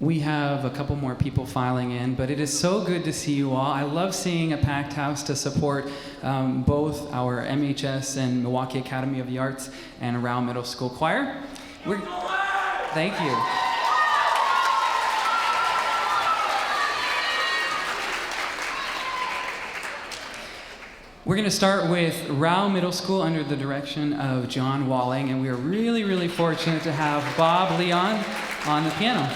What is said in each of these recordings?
We have a couple more people filing in, but it is so good to see you all. I love seeing a packed house to support both our MHS and Milwaukie Academy of the Arts and Rowe Middle School Choir. Thank you. We're going to start with Rowe Middle School under the direction of John Walling, and we are really, really fortunate to have Bob Leon on the piano.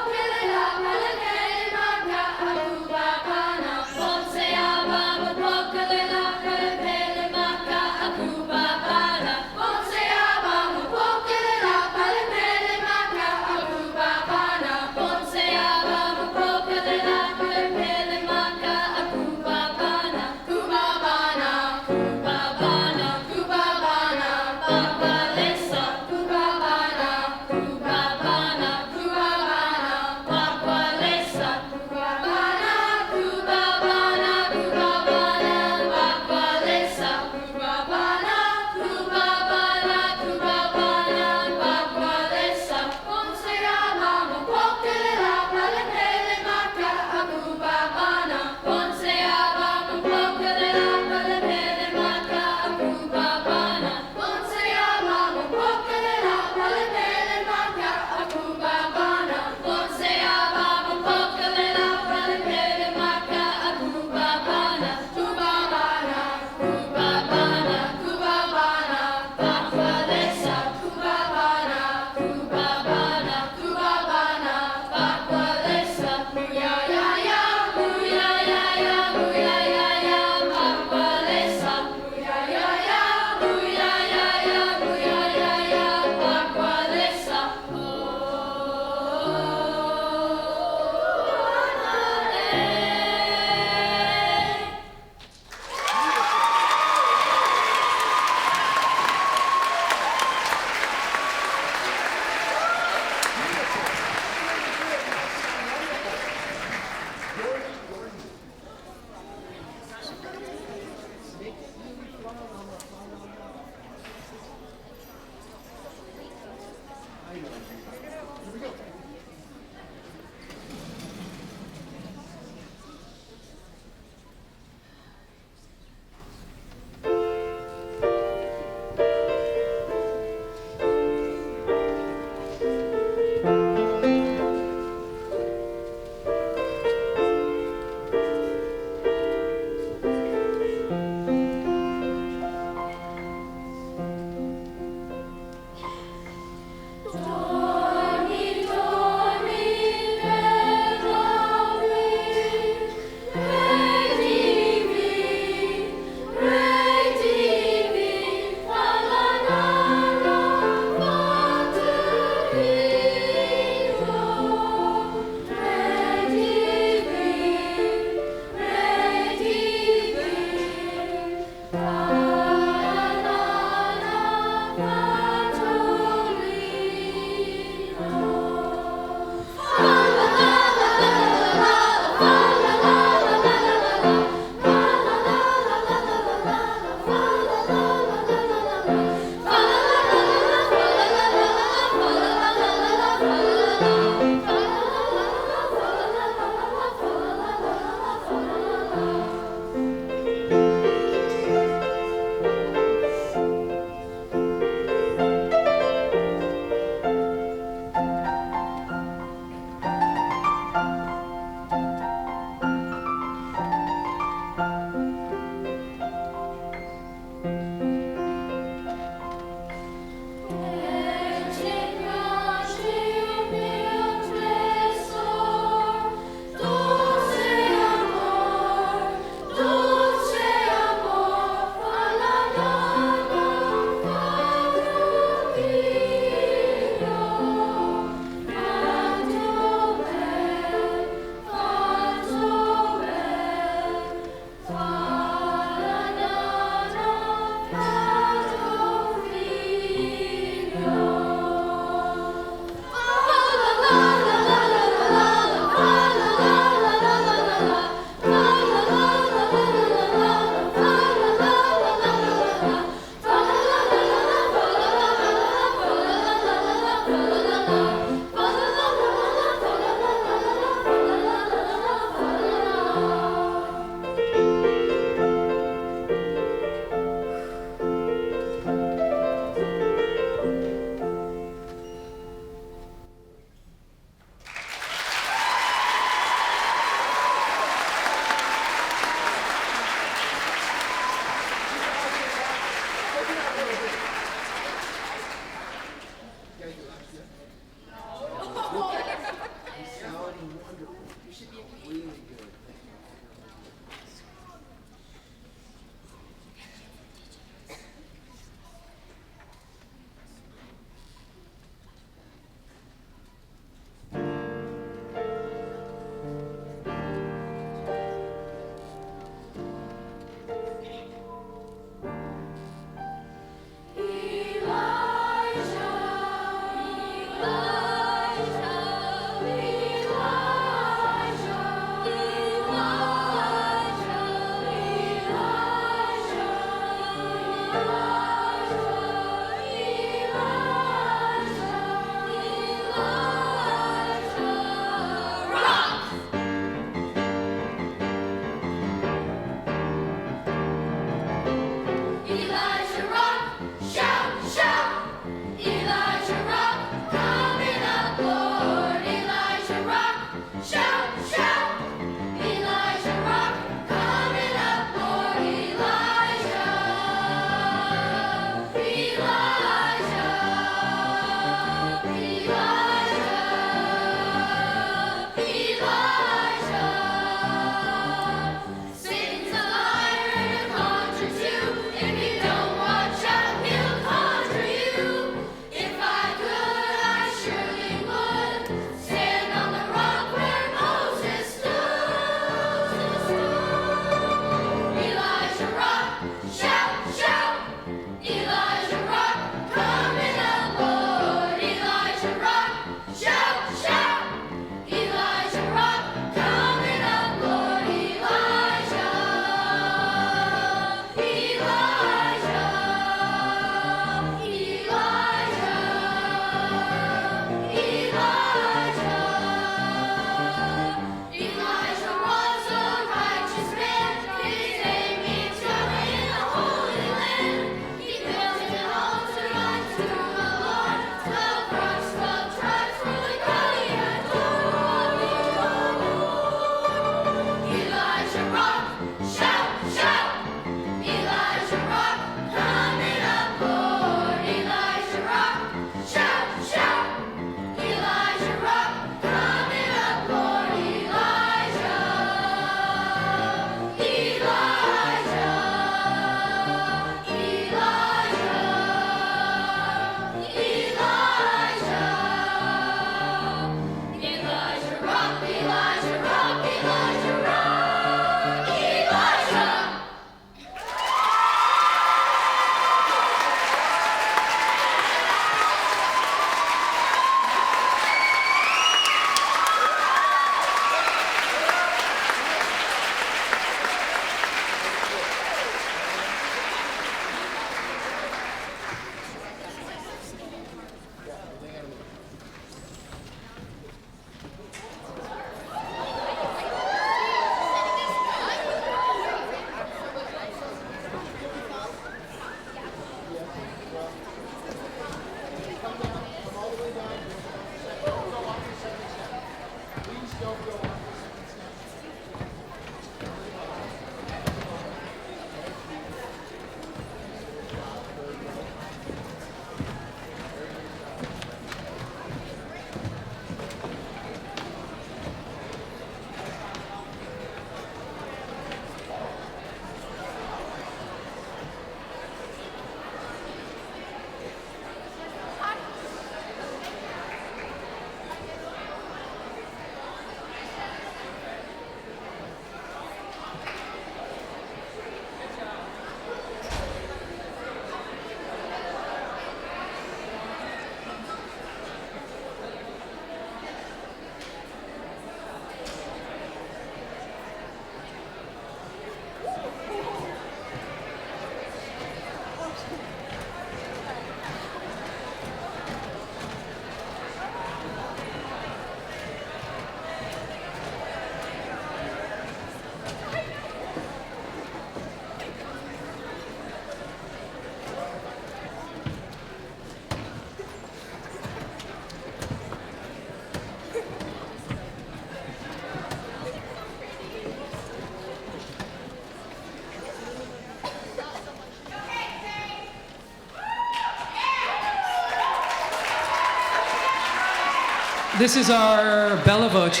This is our Bella Voce.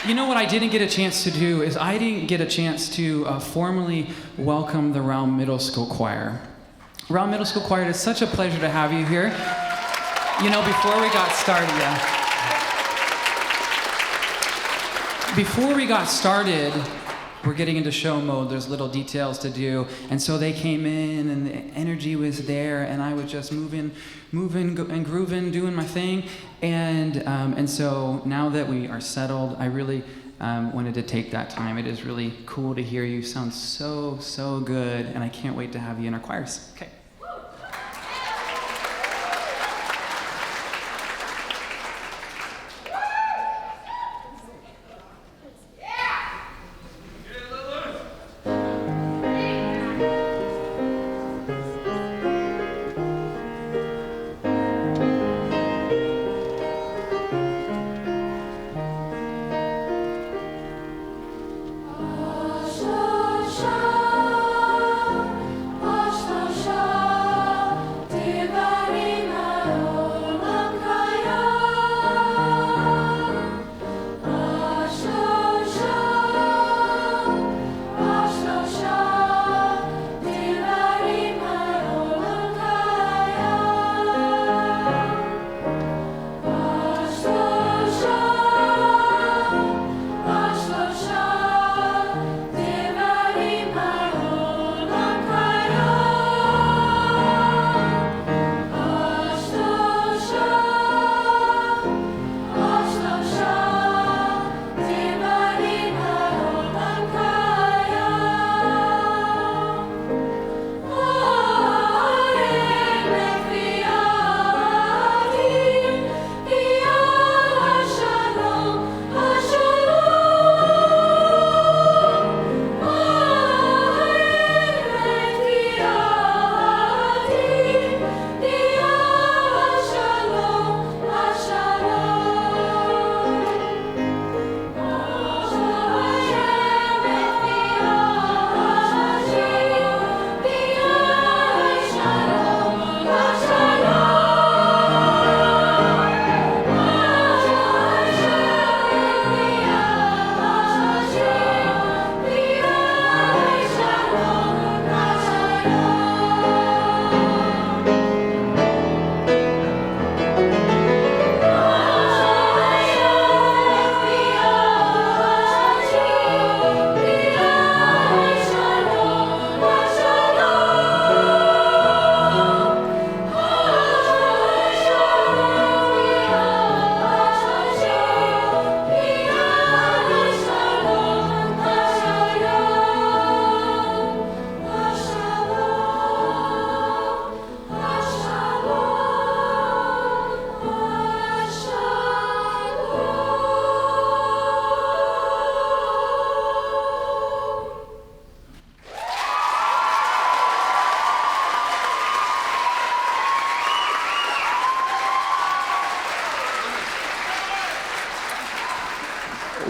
You know what I didn't get a chance to do is I didn't get a chance to formally welcome the Rowe Middle School Choir. Rowe Middle School Choir, it's such a pleasure to have you here. You know, before we got started, we're getting into show mode. There's little details to do. And so they came in and the energy was there and I was just moving and grooving, doing my thing. And so now that we are settled, I really wanted to take that time. It is really cool to hear you sound so, so good. And I can't wait to have you in our choirs. Okay.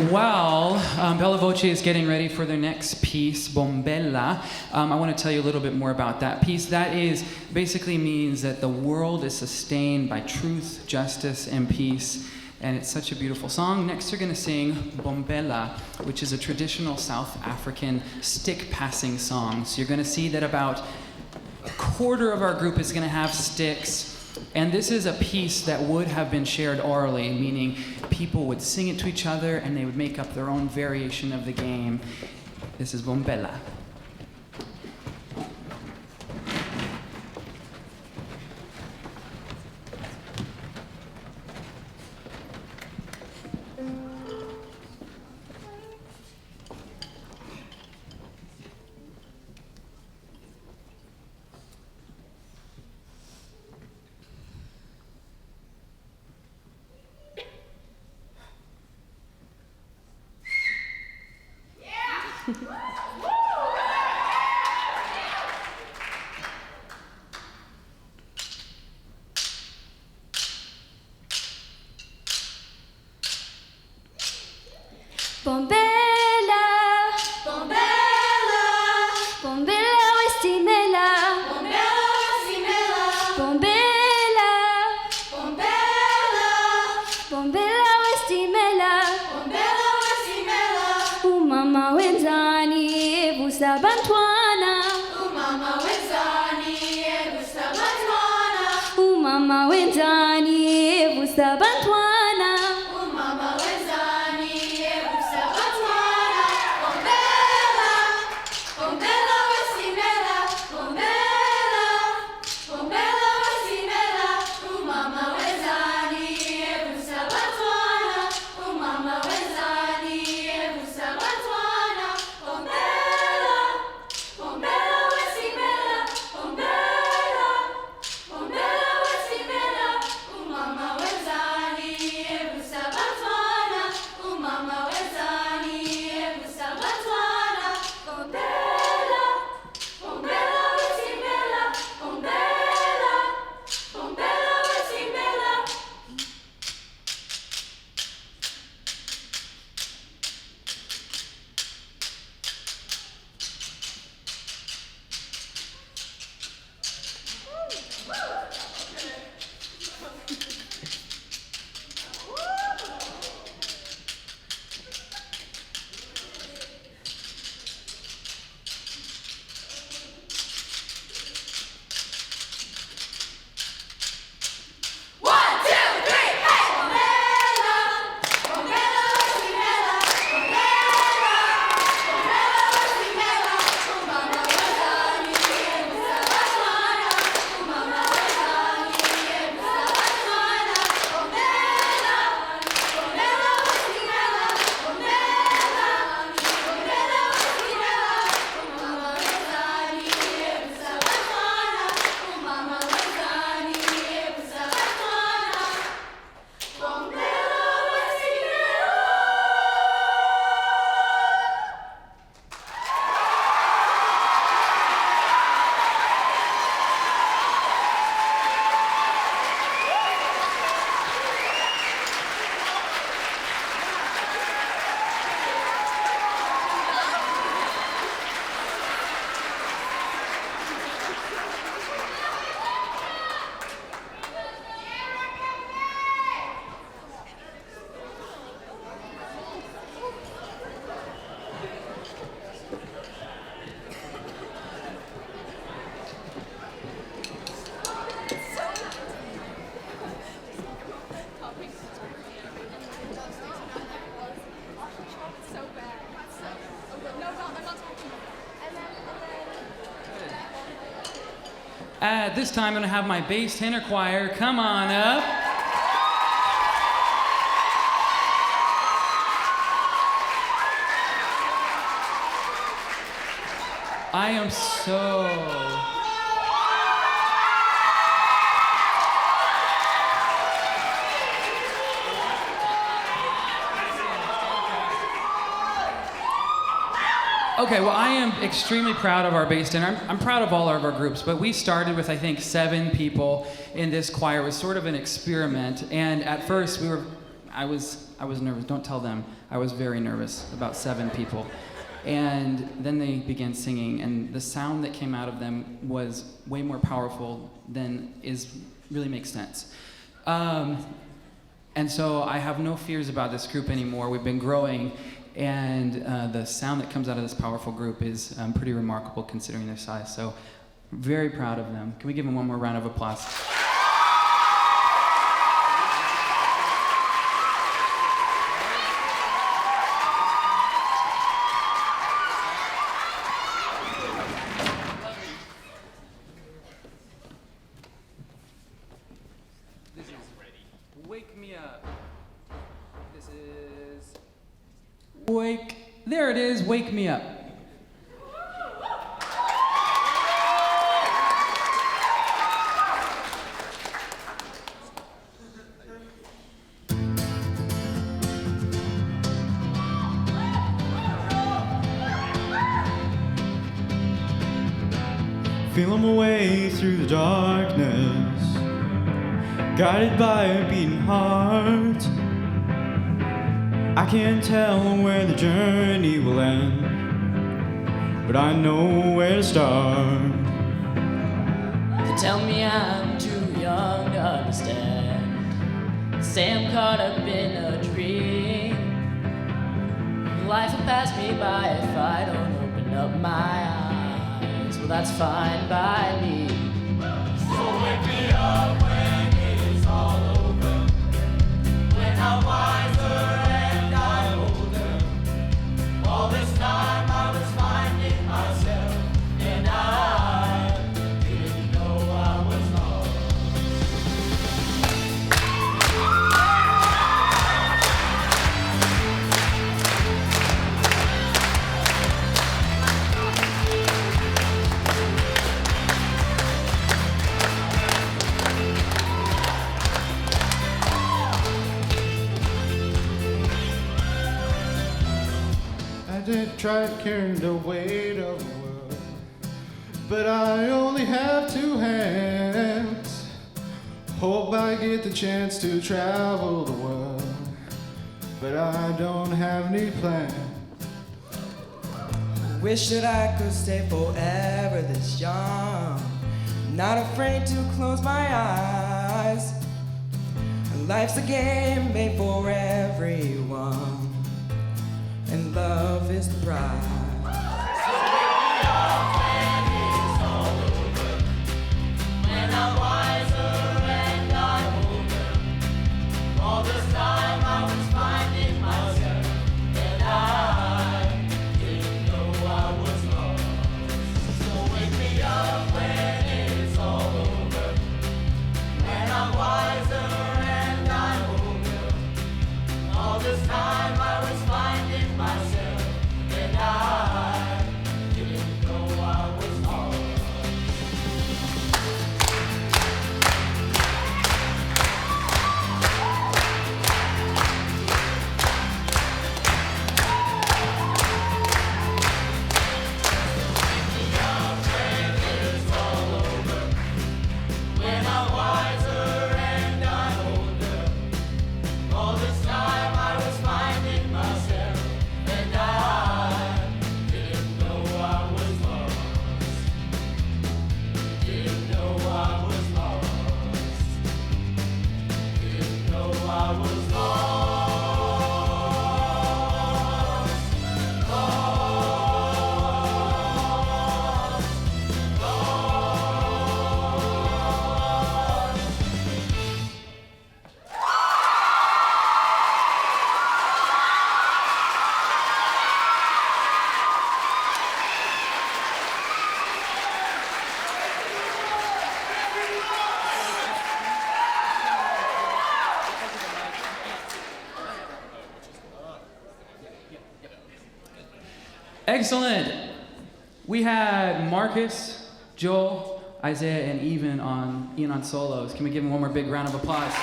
While Bella Voce is getting ready for their next piece, Bombella, I want to tell you a little bit more about that piece. That is basically means that the world is sustained by truth, justice, and peace. And it's such a beautiful song. Next, they're going to sing Bombella, which is a traditional South African stick-passing song. So you're going to see that about a quarter of our group is going to have sticks. And this is a piece that would have been shared orally, meaning people would sing it to each other and they would make up their own variation of the game. This is Bombella. Bombella, Bombella, Bombella, Westimela, Bombella, Bombella, Bombella, Bombella, Bombella. umama wenzani evusa bantwana Umama wenzani evusa bantwana Bombela, bombela wesimela Bombela, bombela wesimela Umama wenzani evusa bantwana Umama wenzani evusa bantwana Bombela, bombela wesimela Bombela, bombela wesimela Umama wenzani evusa bantwana Umama wenzani evusa bantwana Bombela, bombela wesimela Bombela, bombela wesimela One, two, three, hey! Bombela, bombela wesimela Bombela, bombela wesimela Umama wenzani evusa bantwana Umama wenzani evusa bantwana Bombela, bombela wesimela Bombela, bombela wesimela Umama wenzani evusa bantwana Umama wenzani evusa bantwana Bombela wesimela At this time, I'm going to have my bass tenor choir come on up. I am so... Okay, well, I am extremely proud of our bass tenor. I'm proud of all of our groups, but we started with, I think, 7 people in this choir. It was sort of an experiment, and at first I was nervous. Don't tell them. I was very nervous about 7 people. And then they began singing, and the sound that came out of them was way more powerful than really makes sense. And so I have no fears about this group anymore. We've been growing, and the sound that comes out of this powerful group is pretty remarkable considering their size. So very proud of them. Can we give them one more round of applause? This is Wake Me Up. This is there it is, Wake Me Up. Feeling my way through the darkness, guided by a beating heart. I can't tell where the journey will end, but I know where to start. They tell me I'm too young to understand. Say I'm caught up in a dream. Life will pass me by if I don't open up my eyes. Well, that's fine by me. So wake me up when you tried carrying the weight of the world, but I only have two hands. Hope I get the chance to travel the world, but I don't have any plans. Wish that I could stay forever this young, not afraid to close my eyes. Life's a game made for everyone, and love is the prize. Excellent. We had Marcus, Joel, Isaiah, and Ian on solos. Can we give them one more big round of applause?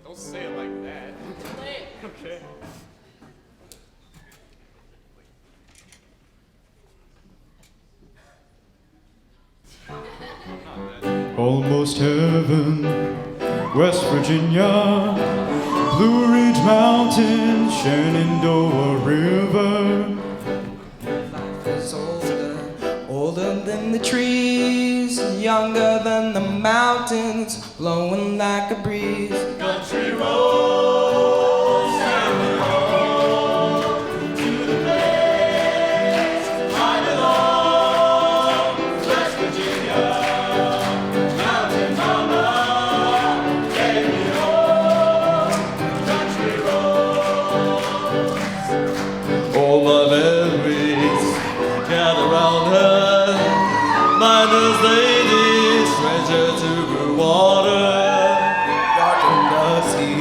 Don't say it like that. Okay. Almost heaven, West Virginia, Blue Ridge Mountains, Shenandoah River. Life is older, older than the trees, younger than the mountains, blowing like a breeze. Country roads, and we roll to the place I belong, West Virginia. Mountain mama, take me home, country roads. All my memories gather round her, miner's lady, stranger to blue water. Dark and dusty,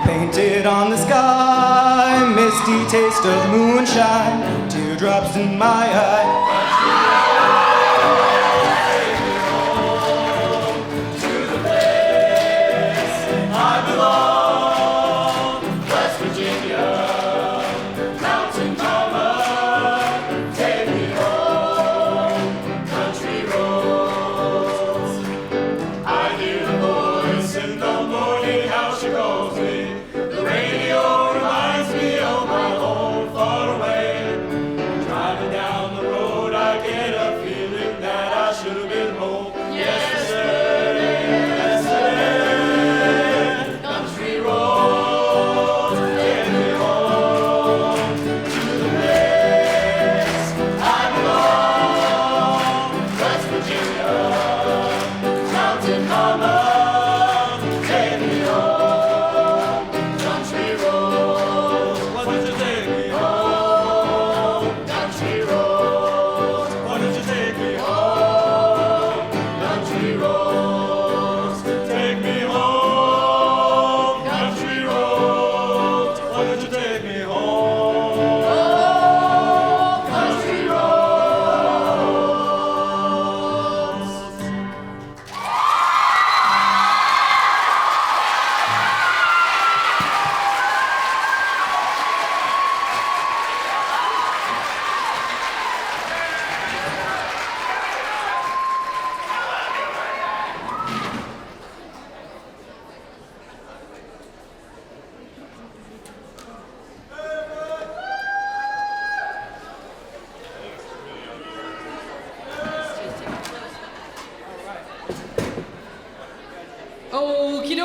painted on the sky, misty taste of moonshine, teardrops in my eye. I belong, West Virginia. Mountain mama, take me home, country roads. I hear the voice in the morning, how she calls me. The radio reminds me of my home far away. Driving down the road.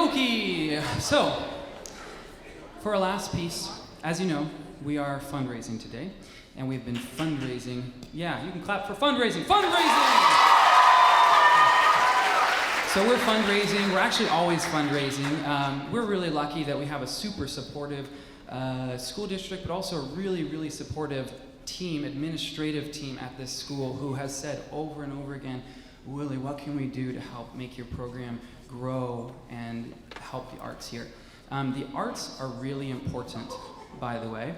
Milwaukie. So, for our last piece, as you know, we are fundraising today, and we've been fundraising. Yeah, you can clap for fundraising. Fundraising! So we're fundraising. We're actually always fundraising. We're really lucky that we have a super supportive school district, but also a really, really supportive team, administrative team at this school who has said over and over again, Willy, what can we do to help make your program grow and help the arts here? The arts are really important, by the way.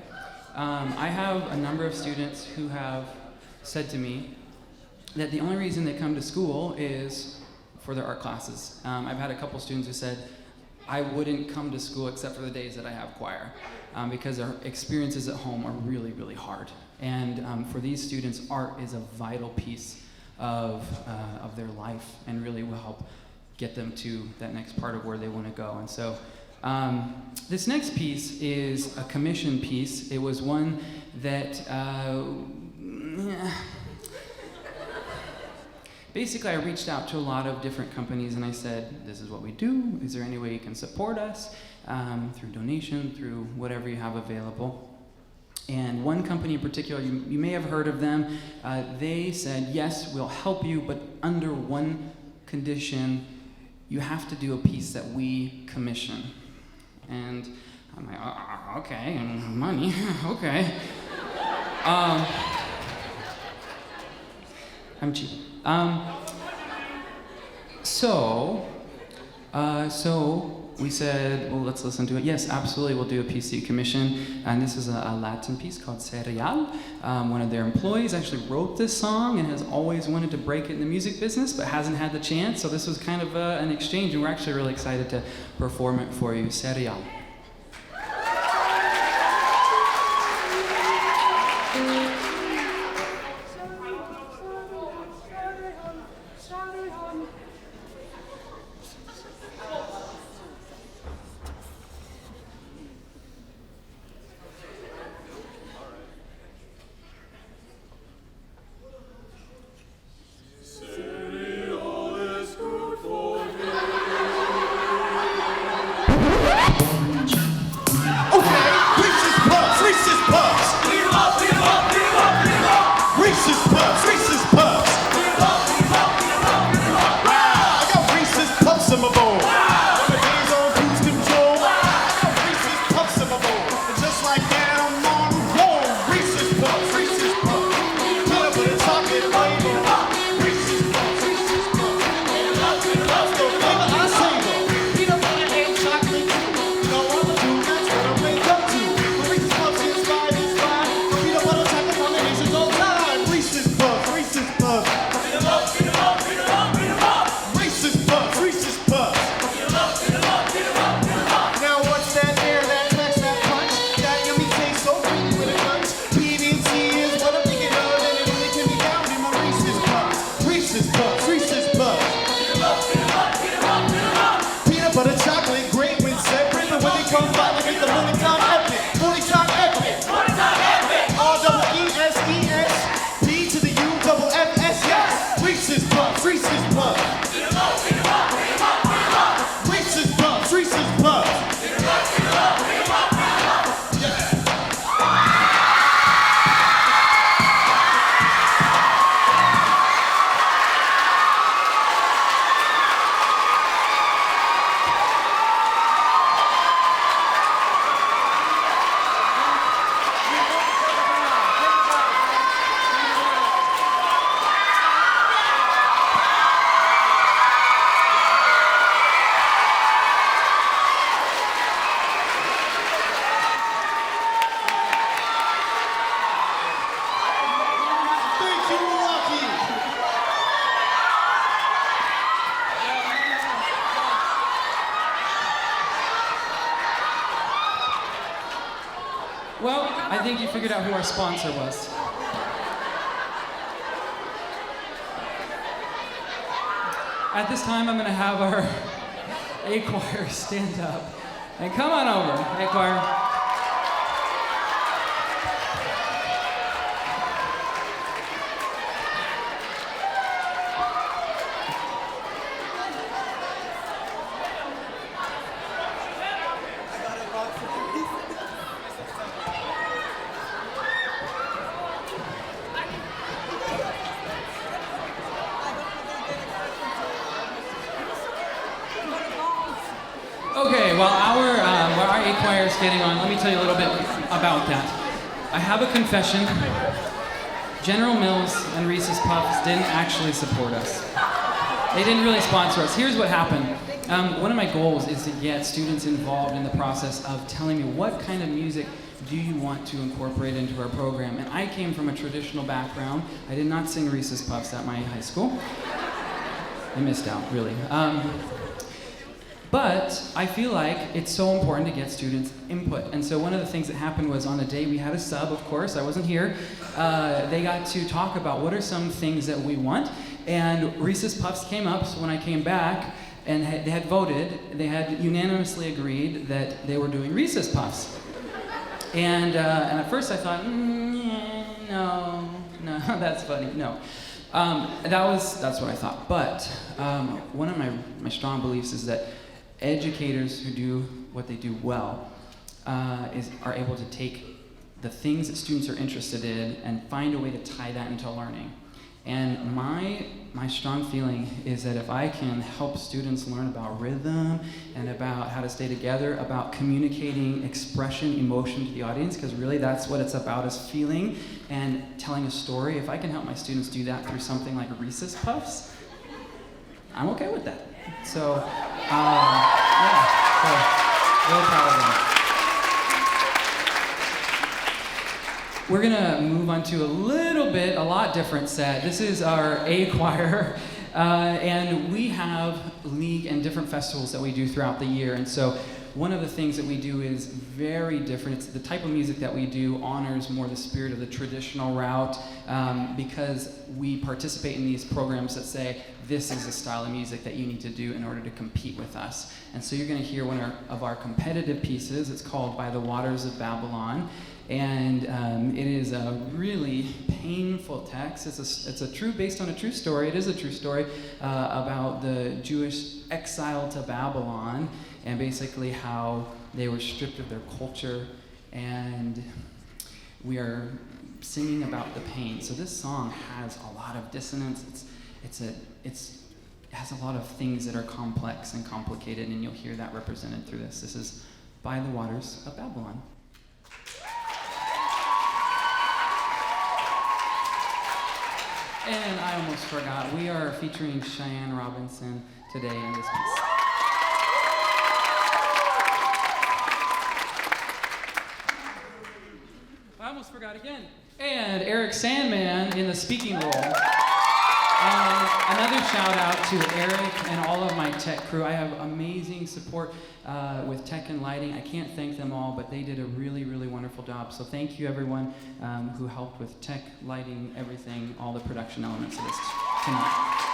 I have a number of students who have said to me that the only reason they come to school is for their art classes. I've had a couple students who said, I wouldn't come to school except for the days that I have choir, because their experiences at home are really, really hard. And for these students, art is a vital piece of their life and really will help get them to that next part of where they want to go. And so this next piece is a commission piece. It was one that basically I reached out to a lot of different companies and I said, this is what we do. Is there any way you can support us through donation, through whatever you have available? And one company in particular, you may have heard of them, they said, yes, we'll help you, but under one condition, you have to do a piece that we commission. And I'm like, okay, and money, okay. I'm cheap. So we said, well, let's listen to it. Yes, absolutely, we'll do a piece that you commission. And this is a Latin piece called Cereal. One of their employees actually wrote this song and has always wanted to break it in the music business, but hasn't had the chance. So this was kind of an exchange, and we're actually really excited to perform it for you. Cereal. Well, I think you figured out who our sponsor was. At this time, I'm going to have our A choir stand up. And come on over, A choir. while our A choir is getting on, let me tell you a little bit about that. I have a confession. General Mills and Reese's Puffs didn't actually support us. They didn't really sponsor us. Here's what happened. One of my goals is to get students involved in the process of telling me what kind of music do you want to incorporate into our program. And I came from a traditional background. I did not sing Reese's Puffs at my high school. I missed out, really. But I feel like it's so important to get students' input. And so one of the things that happened was on a day we had a sub, of course, I wasn't here. They got to talk about what are some things that we want. And Reese's Puffs came up, so when I came back and they had voted, they had unanimously agreed that they were doing Reese's Puffs. And at first I thought, no, that's funny, no. That's what I thought. But one of my strong beliefs is that educators who do what they do well are able to take the things that students are interested in and find a way to tie that into learning. And my strong feeling is that if I can help students learn about rhythm and about how to stay together, about communicating expression, emotion to the audience, because really that's what it's about, is feeling and telling a story. If I can help my students do that through something like Reese's Puffs, I'm okay with that. So, really proud of them. We're gonna move on to a lot different set. This is our A choir, and we have league and different festivals that we do throughout the year. And so one of the things that we do is very different. It's the type of music that we do honors more the spirit of the traditional route, because we participate in these programs that say, this is a style of music that you need to do in order to compete with us. And so you're gonna hear one of our competitive pieces. It's called By the Waters of Babylon. And it is a really painful text. Based on a true story. It is a true story about the Jewish exile to Babylon, and basically how they were stripped of their culture, and we are singing about the pain. So this song has a lot of dissonance. It has a lot of things that are complex and complicated, and you'll hear that represented through this. This is By the Waters of Babylon. And I almost forgot, we are featuring Cheyenne Robinson today in this piece. I almost forgot again. And Eric Sanman in the speaking role. Another shout out to Eric and all of my tech crew. I have amazing support with tech and lighting. I can't thank them all, but they did a really, really wonderful job. So thank you everyone who helped with tech, lighting, everything, all the production elements of this tonight.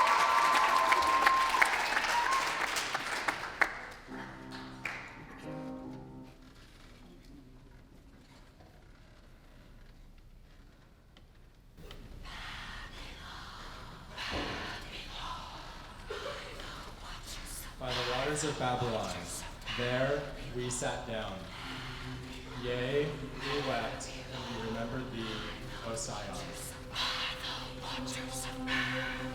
By the waters of Babylon, there we sat down. Yea, we wept, and we remembered thee, O Sion. By the waters of Babylon.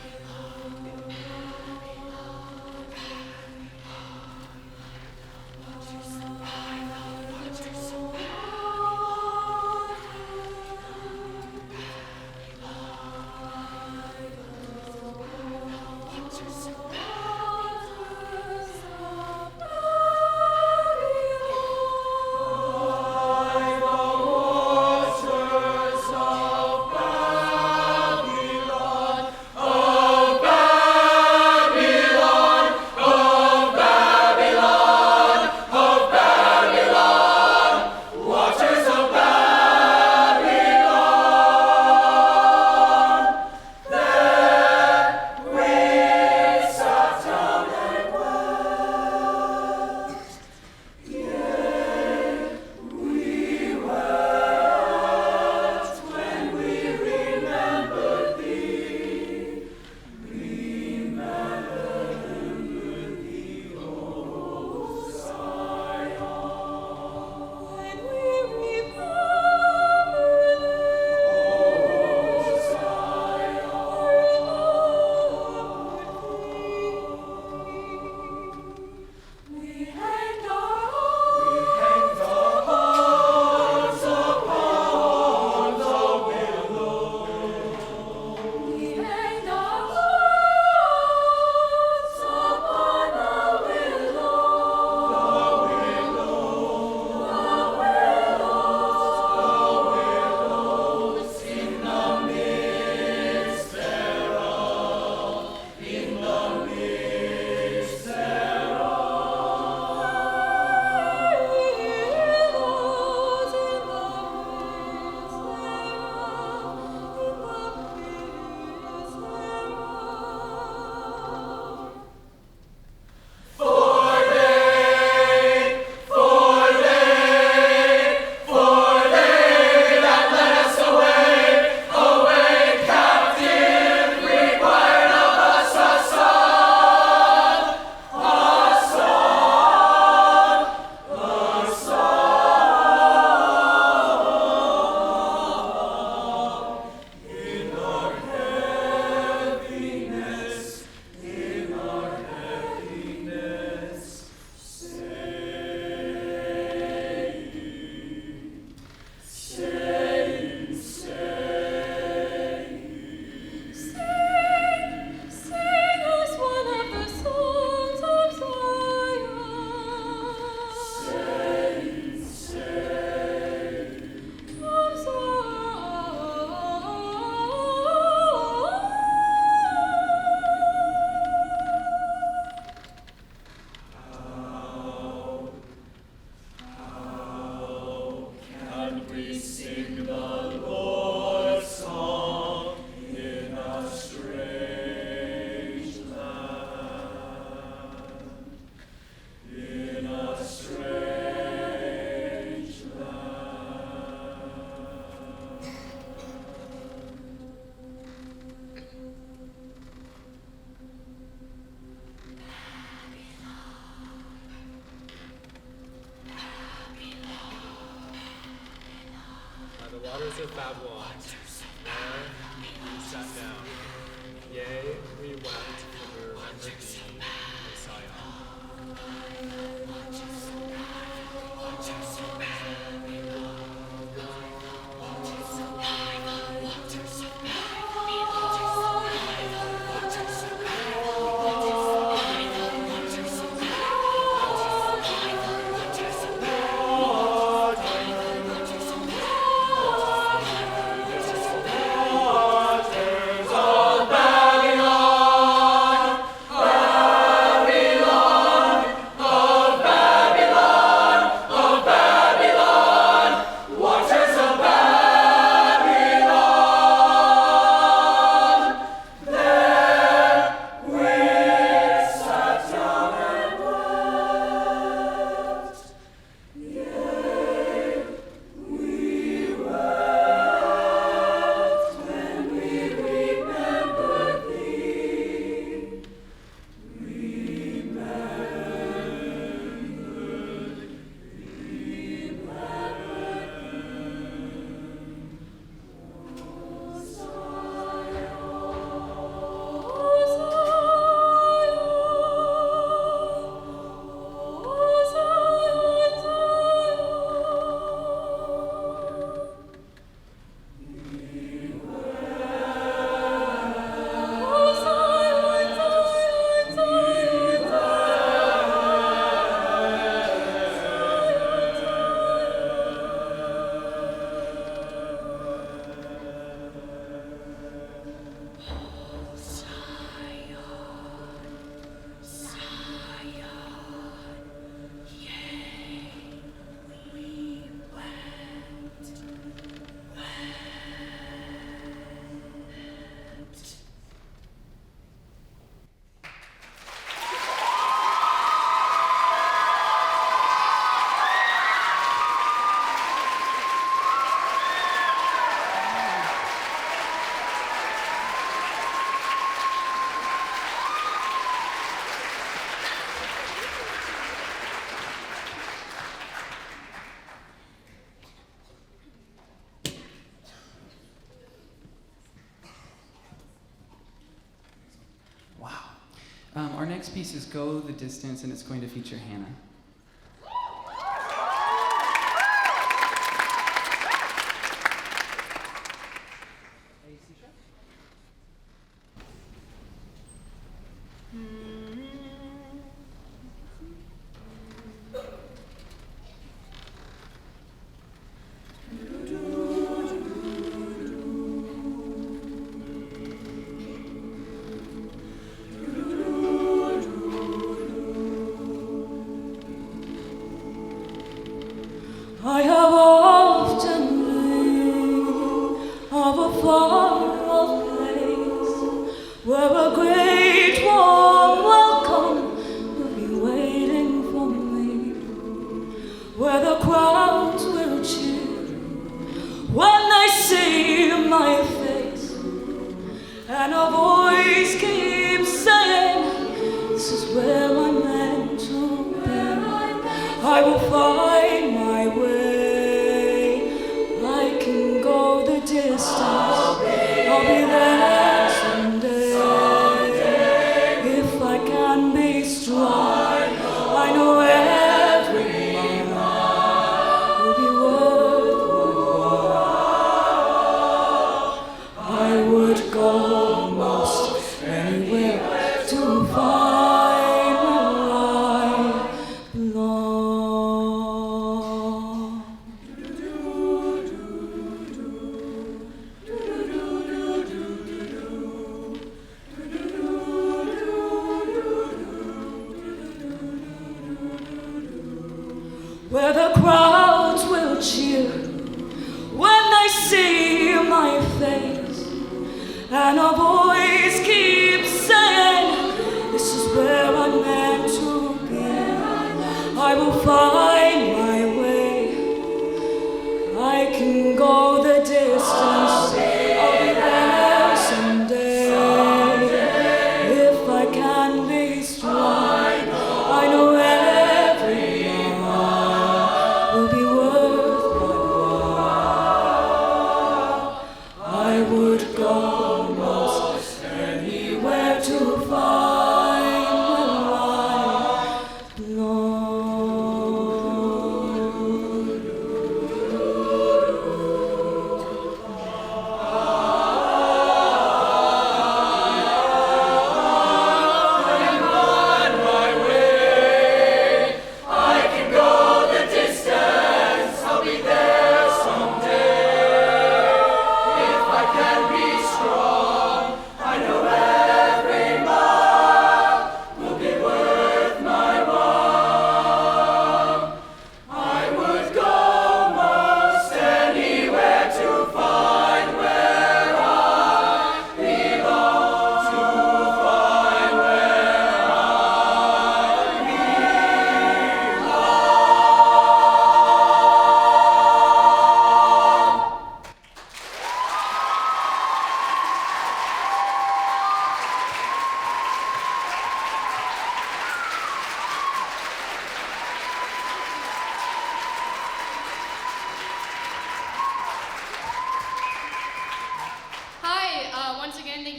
Waters of Babylon, there we sat down. Yea, we wept when we remembered thee, Messiah. Our next piece is Go the Distance, and it's going to feature Hannah. I have often dreamed of a far-off place where a great warm welcome will be waiting for me, where the crowds will cheer when they see my face, and a voice keeps saying, "This is where I'm meant to be." I will find my way. I can go the distance. I'll be there someday. If I can be strong, I know every mile will be worthwhile. I would go most anywhere to find where I belong. Where the crowds will cheer when they see my face, and a voice keeps saying, "This is where I'm meant to be." I will find my way. I can go the distance. I'll be there someday. If I can be strong, I know every mile will be worth my while.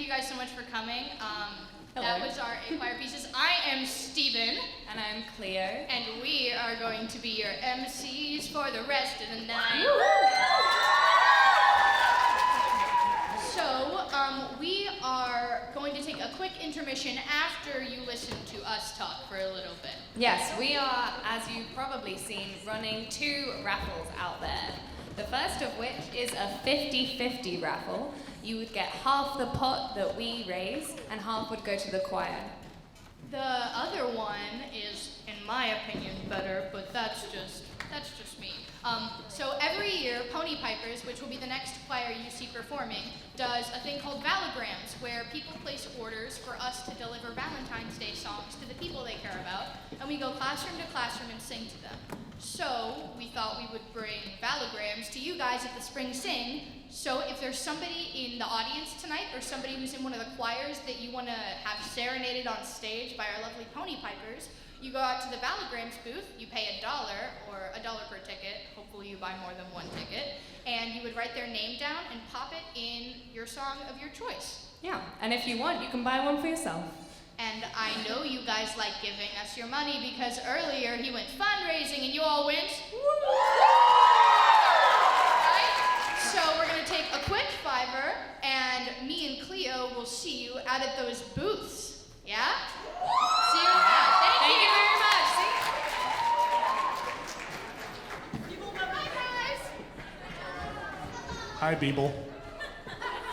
guys so much for coming. That was our 8 choir pieces. I am Steven. And I'm Cleo. And we are going to be your MCs for the rest of the night. So, we are going to take a quick intermission after you listen to us talk for a little bit. Yes, we are, as you've probably seen, running 2 raffles out there. The first of which is a 50-50 raffle. You would get half the pot that we raise, and half would go to the choir. The other one is, in my opinion, better, but that's just me. So every year, Pony Pipers, which will be the next choir you see performing, does a thing called Valograms, where people place orders for us to deliver Valentine's Day songs to the people they care about, and we go classroom to classroom and sing to them. So we thought we would bring Valograms to you guys at the Spring Sing. So if there's somebody in the audience tonight, or somebody who's in one of the choirs that you want to have serenaded on stage by our lovely Pony Pipers, you go out to the Valograms booth, you pay $1 or $1 per ticket, hopefully you buy more than 1 ticket, and you would write their name down and pop it in your song of your choice. Yeah, and if you want, you can buy one for yourself. And I know you guys like giving us your money because earlier he went fundraising and you all went, right? So we're gonna take a quick $5 and me and Cleo will see you out at those booths, yeah? See you around. Thank you very much. Bye, guys. Hi, Beeble.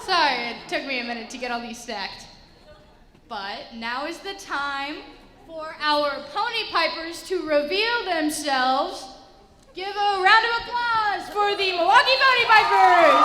Sorry, it took me a minute to get all these stacked. But now is the time for our Pony Pipers to reveal themselves. Give a round of applause for the Milwaukie Pony Pipers!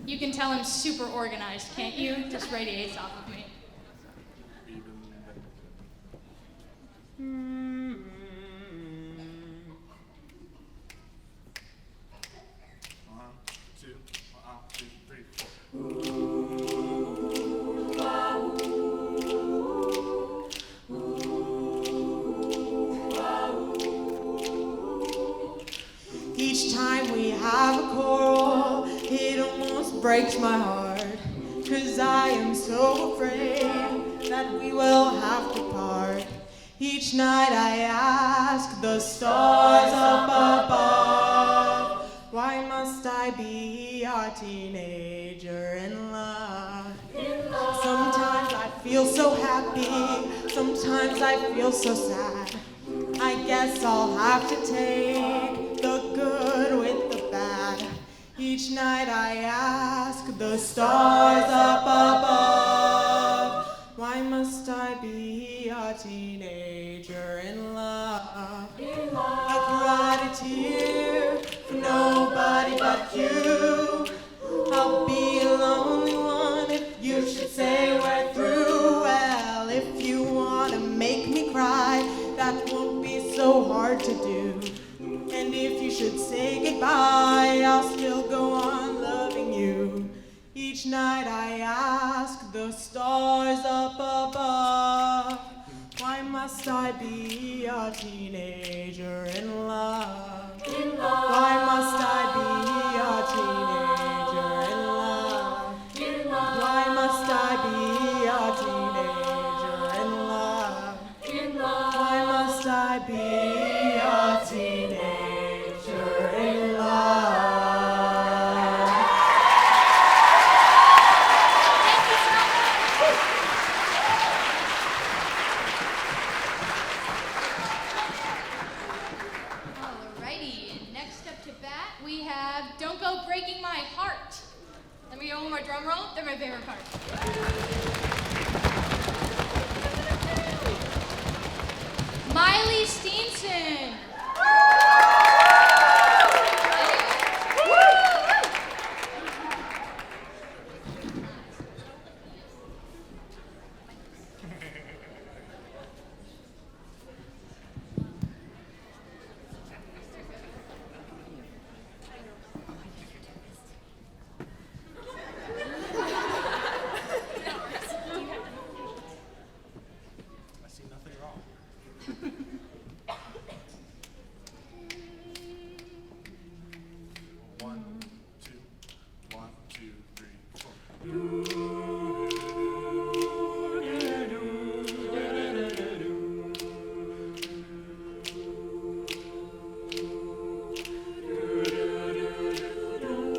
You can tell I'm super organized, can't you? Just radiates off of me. Each time we have a choral, it almost breaks my heart, 'cause I am so afraid that we will have to part. Each night I ask the stars up above, why must I be a teenager in love? Sometimes I feel so happy, sometimes I feel so sad. I guess I'll have to take the good with the bad. Each night I ask the stars up above, why must I be a teenager in love? I cried a tear for nobody but you. I'll be a lonely one if you should say we're through. Well, if you wanna make me cry, that won't be so hard to do. And if you should say goodbye, I'll still go on loving you. Each night I ask the stars up above, why must I be a teenager in love? Why must I be a teenager in love? Why must I be a teenager in love? I be a teenager in love? Alrighty, next up to bat, we have Don't Go Breaking My Heart. Let me get one more drum roll. They're my favorite part. Miley Steenson. I see nothing wrong. One, two, 3, 4.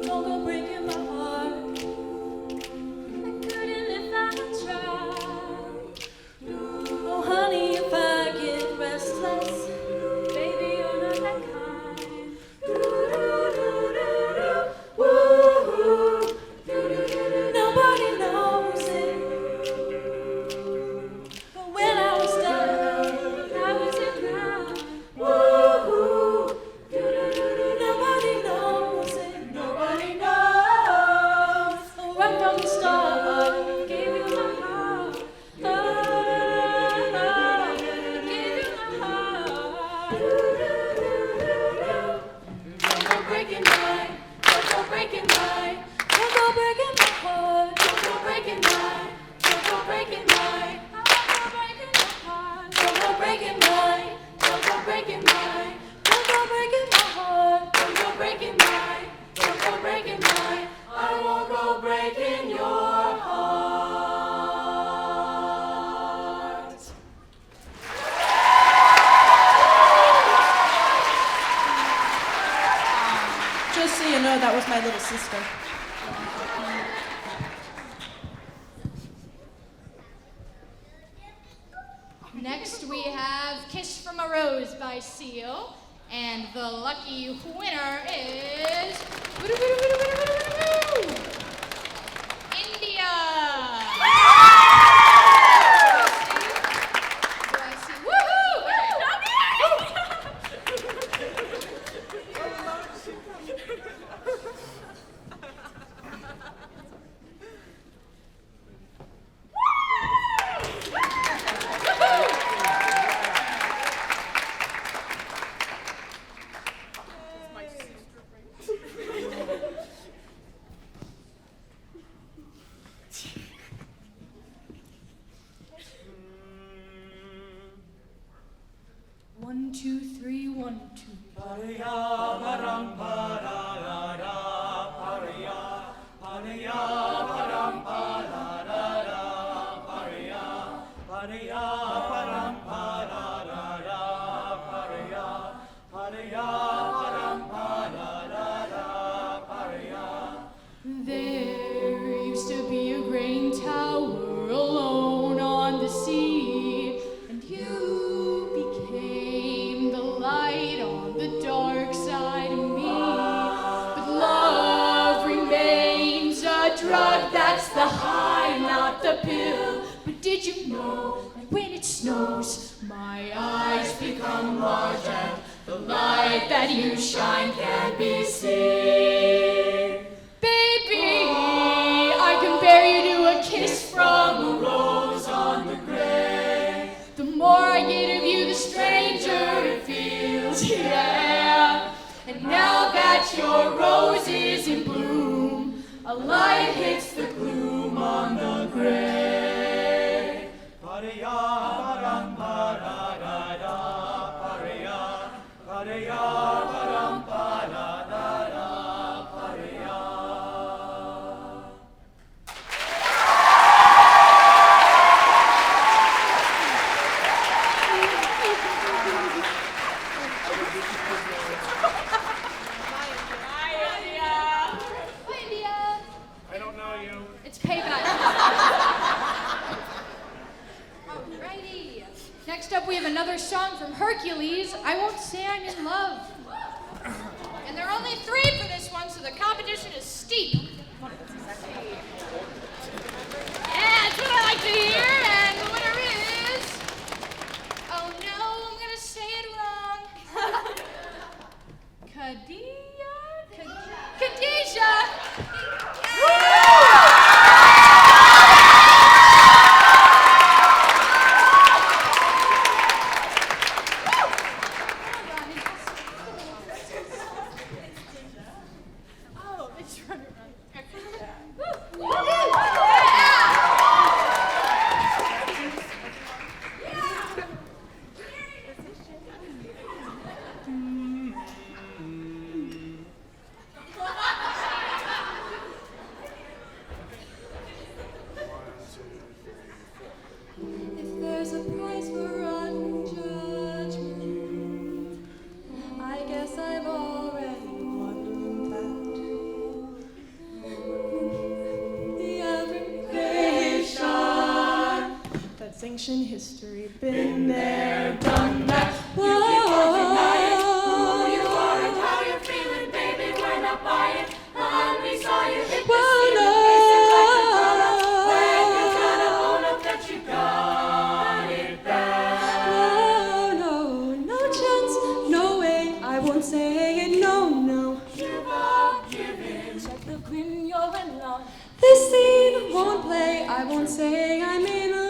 Don't go breaking my heart. I couldn't if I tried. Oh, honey, if I get restless, baby, you're not that kind. Woo-hoo. Nobody knows it, but when I was down, I was inclined. Woo-hoo. Nobody knows it. Nobody knows. Oh, right from the start, I gave you my heart. Oh, gave you my heart. Don't go breaking mine. Don't go breaking mine. Don't go breaking my heart. Don't go breaking mine. Don't go breaking mine. I won't go breaking your heart. Don't go breaking mine. Don't go breaking mine. Don't go breaking my heart. Don't go breaking mine. Don't go breaking mine. I won't go breaking your heart. Just so you know, that was my little sister. Next, we have Kiss from a Rose by Seal. And the lucky winner is India. Do I see? Woohoo! One, two, three, 1, 2. There used to be a grain tower alone on the sea, and you became the light on the dark side of me. But love remains a drug, that's the high, not the pill. But did you know that when it snows, my eyes become large and the light that you shine can't be seen? Baby, I compare you to a kiss from a rose on the grave. The more I get of you, the stranger it feels, yeah. And now that your rose is in bloom, a light hits the gloom on the grave. Next up, we have another song from Hercules, I Won't Say I'm in Love. And there are only 3 for this one, so the competition is steep. Yeah, that's what I like to hear, and the winner is... Oh no, I'm gonna say it wrong. Khadijah. Ancient history, been there, done that. You can't deny it. Who you are and how you're feeling, baby, we're not buying. And we saw you hit the scene and pieces like a drama. When you gotta own up that you got it bad. No, no chance, no way. I won't say it, no. Give up, give in. Check the grin, you're in love. This scene won't play. I won't say I'm in love.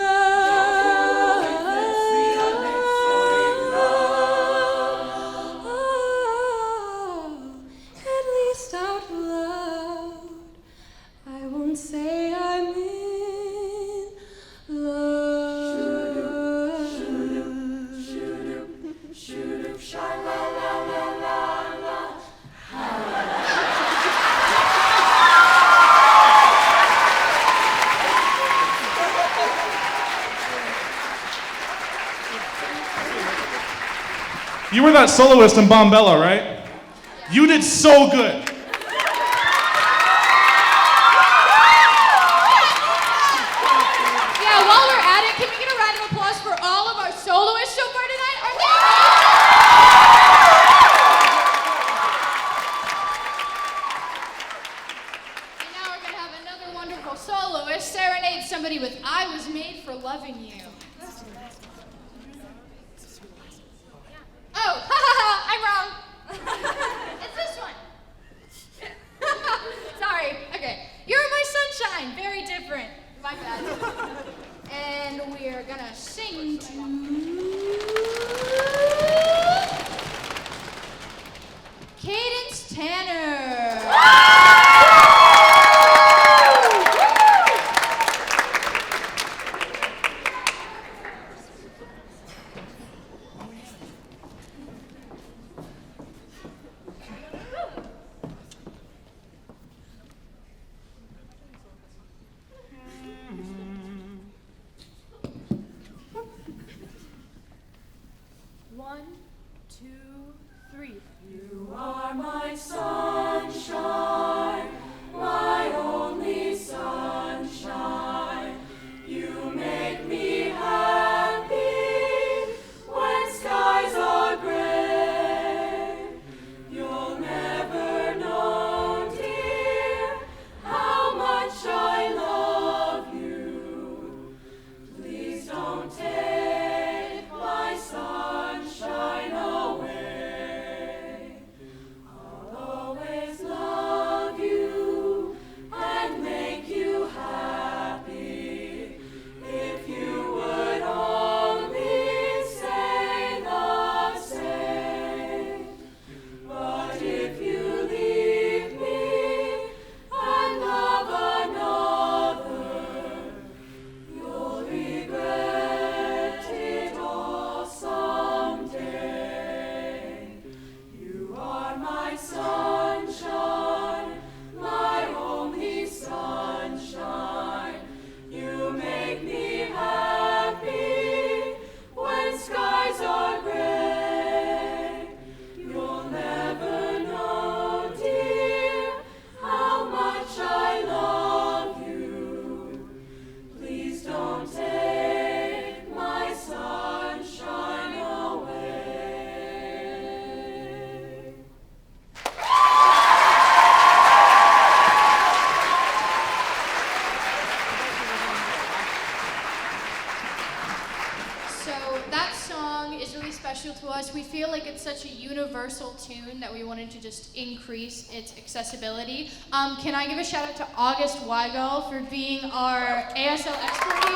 Say I'm in love. Shoot-up, sha-la-la-la-la-la. You were that soloist in Bombella, right? You did so good. With I Was Made for Loving You. Oh, I'm wrong. It's this one. Sorry. Okay. You're My Sunshine. Very different. My bad. And we're gonna sing to Cadence Tanner. Sunshine away. I'll always love special to us. We feel like it's such a universal tune that we wanted to just increase its accessibility. Can I give a shout out to August Weigel for being our ASL expert here?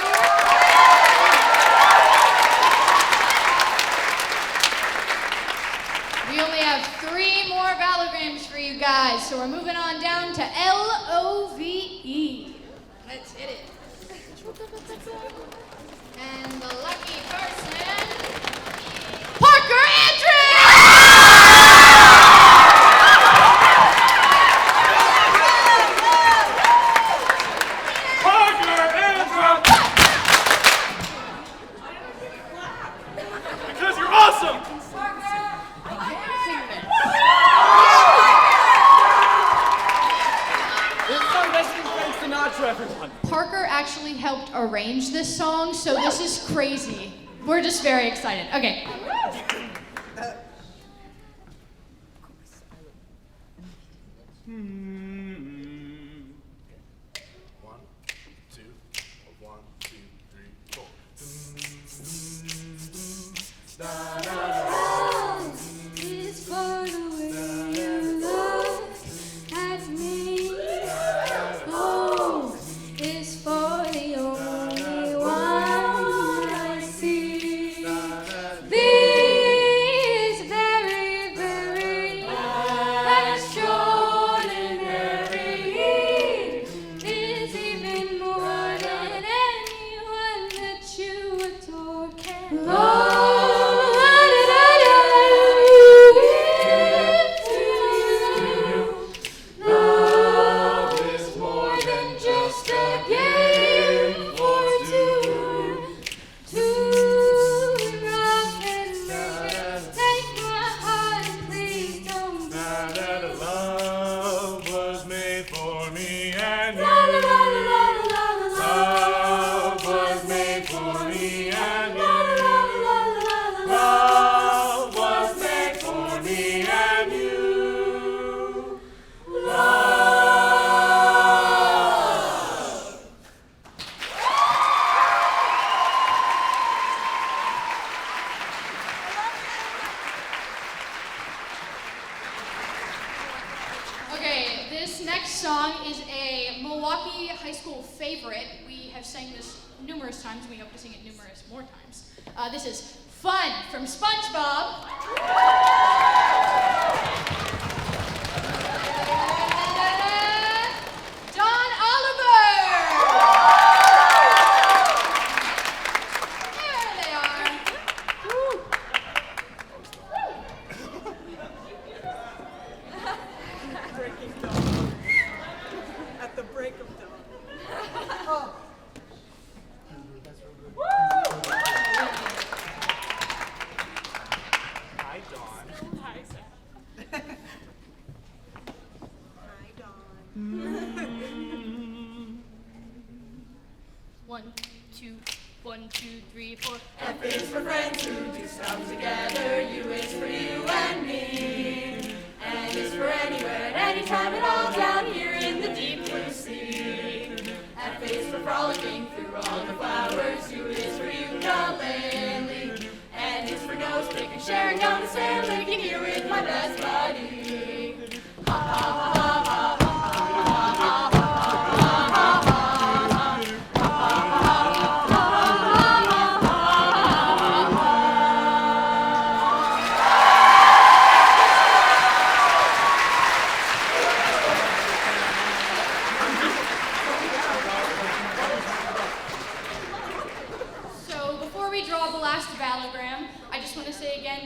We only have 3 more valograms for you guys, so we're moving on down to LOVE. Let's hit it. And the lucky person, Parker Andrews! Parker Andrews! Because you're awesome! Parker actually helped arrange this song, so this is crazy. We're just very excited. Okay. Okay, this next song is a Milwaukie high school favorite. We have sang this numerous times, and we hope to sing it numerous more times. This is Fun from SpongeBob. Don Oliver! There they are. At the break of dawn. Hi, Dawn. Hi, Sam. Hi, Dawn. 1, 2, 1, 2, 3, 4. F is for friends who do stuff together. U is for you and me. N is for anywhere and anytime at all down here in the deep blue sea. F is for frolicking through all the flowers. U is for ukulele. N is for nose pick and sharing down the sand licking here with my best buddy. Ha ha ha ha ha.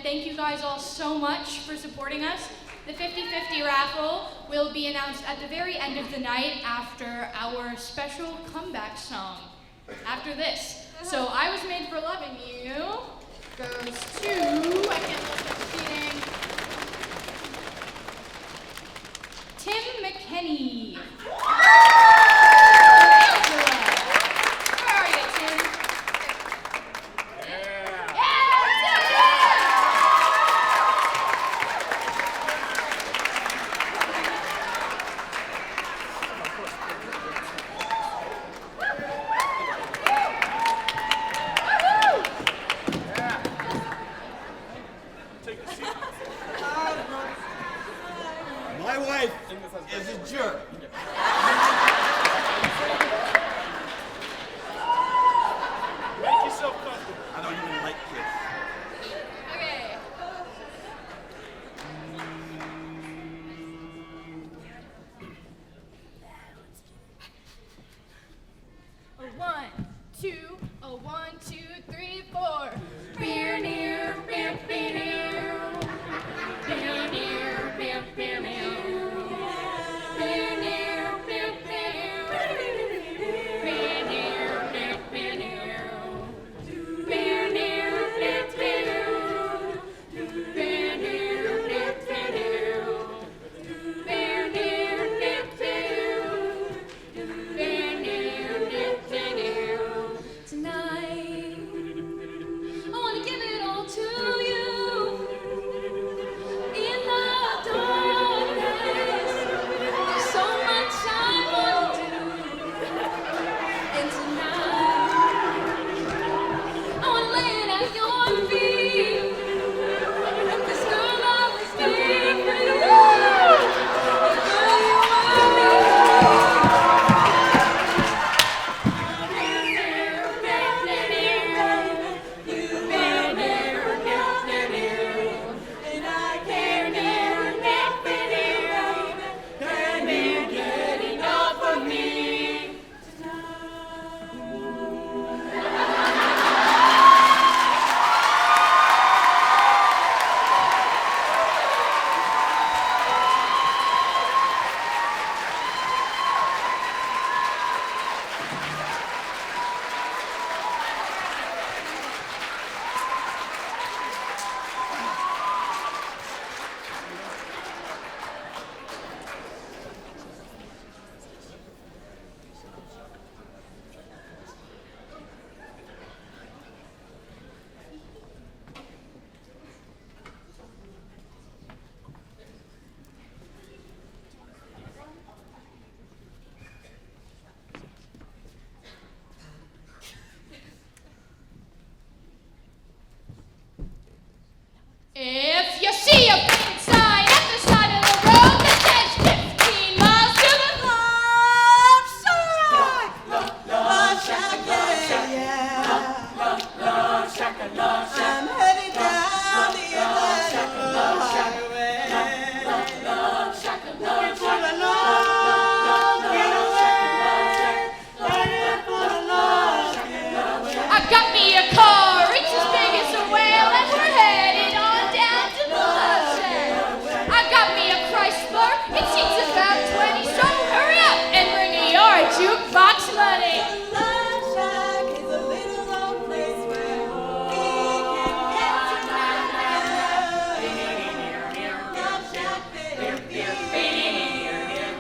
Thank you guys all so much for supporting us. The 50/50 raffle will be announced at the very end of the night after our special comeback song. After this. So I Was Made for Loving You goes to, I can't look at the seating, Tim McKinney. Where are you, Tim?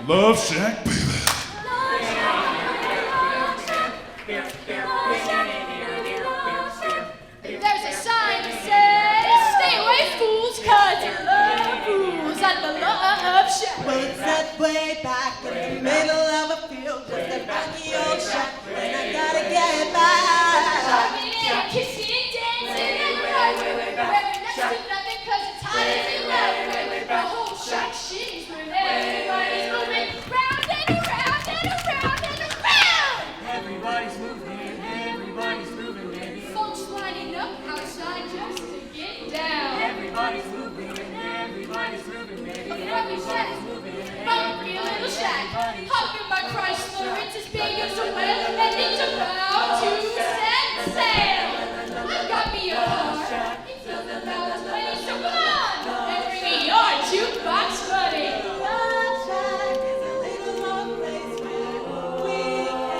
Love Shack, baby. There's a sign that says, stay away, fools, cause you love fools at the Love Shack. Well, it's that way back in the middle of a field, just a funky old shack, and I gotta get back. Rocking and kissing, dancing, and rocking. We're next to nothing cause it's hot as you love. The whole shack shitty's when everybody's moving round and around and around and around. Everybody's moving, baby. Folks lining up outside just to get down. Everybody's moving, baby. A funky shack, funky little shack. Hop in my Chrysler, it's as big as a whale, and it's about to set sail. I've got me a car, it feels about 20, so come on, and bring me your jukebox buddy. Love Shack is a little love place where we can get together.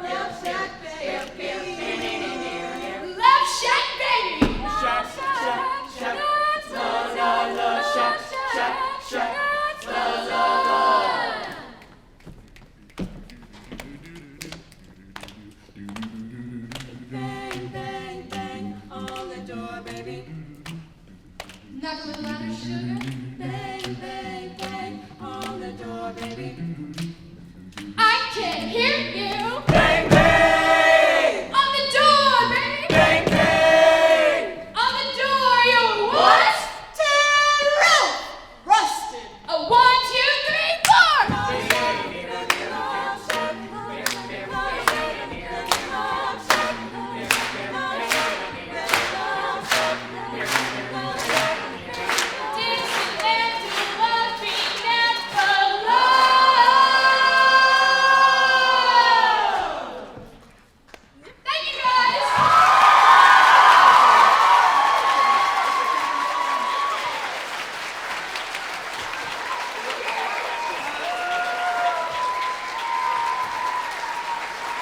Love Shack, baby. Love Shack, baby. Shack, shack, shack. La la la, shack, shack, shack. La la la. Bang, bang, bang on the door, baby. Knock a little louder, sugar. Bang, bang, bang on the door, baby. I can hear you. Bang, bang On the door, baby. bang, bang. On the door, you're what? Tin roof rusted. A 1, 2, 3, 4. Dixieland to love me never love. Thank you guys.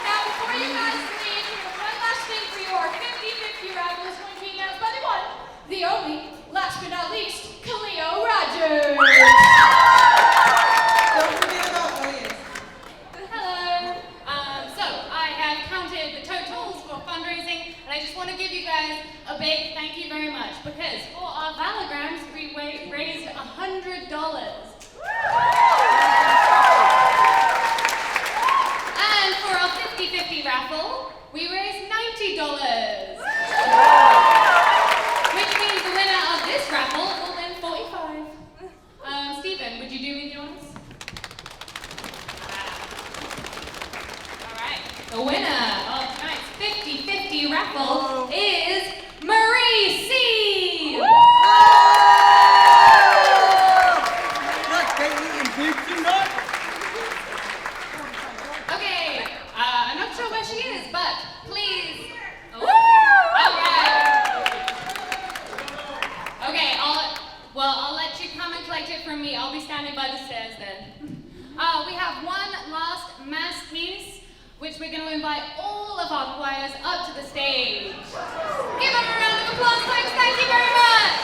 Now, before you guys leave, one last thing for your 50-50 raffle is going to be announced by the one, the only, last but not least, Cleo Rogers. Don't forget about, oh yes. Hello. So I have counted the totals for fundraising, and I just want to give you guys a big thank you very much because for our valograms we raised $100. And for our 50-50 raffle, we raised $90. Which means the winner of this raffle will win $45. Stephen, would you do me the honors? Alright, the winner of tonight's 50-50 raffle is Marie C! Okay, I'm not sure where she is, but please. Oh, alright. Okay, I'll let you come and collect it from me. I'll be standing by the stairs then. We have one last mass piece, which we're going to invite all of our choirs up to the stage. Give them a round of applause, folks. Thank you very much.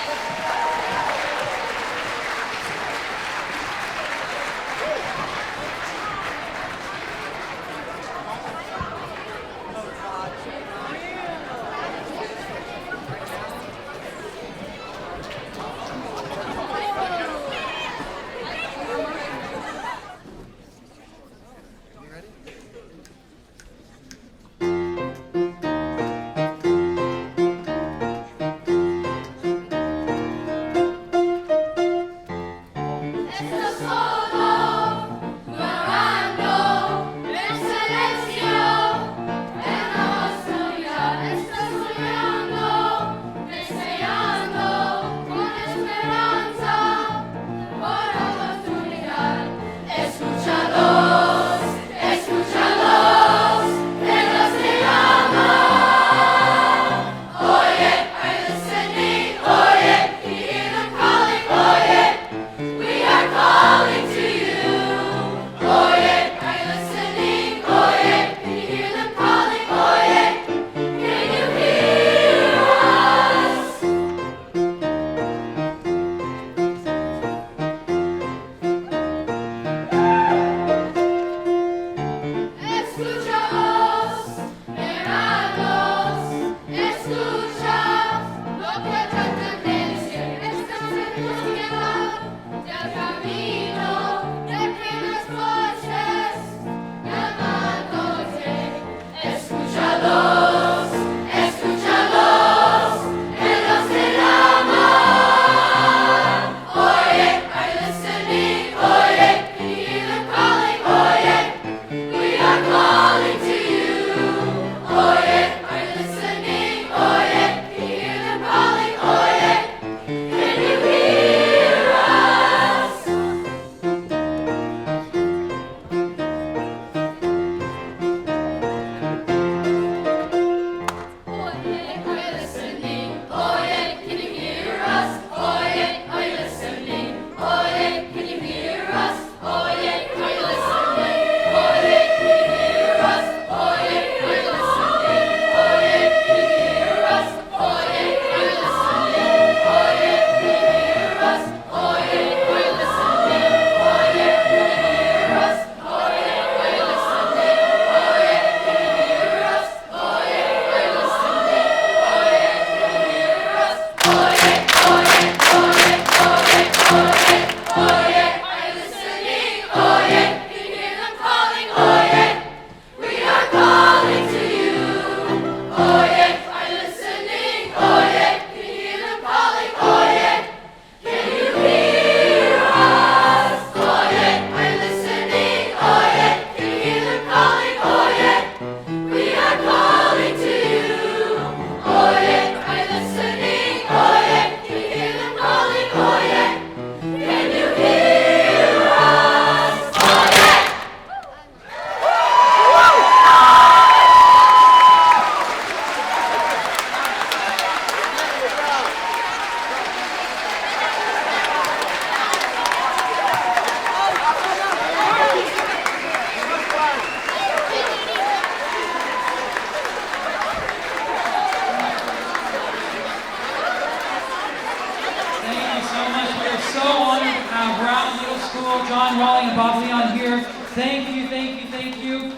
School, John Rawling and Bob Leon here. Thank you, thank you, thank you.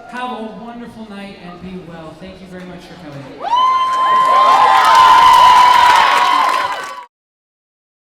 Have a wonderful night and be well. Thank you very much for coming.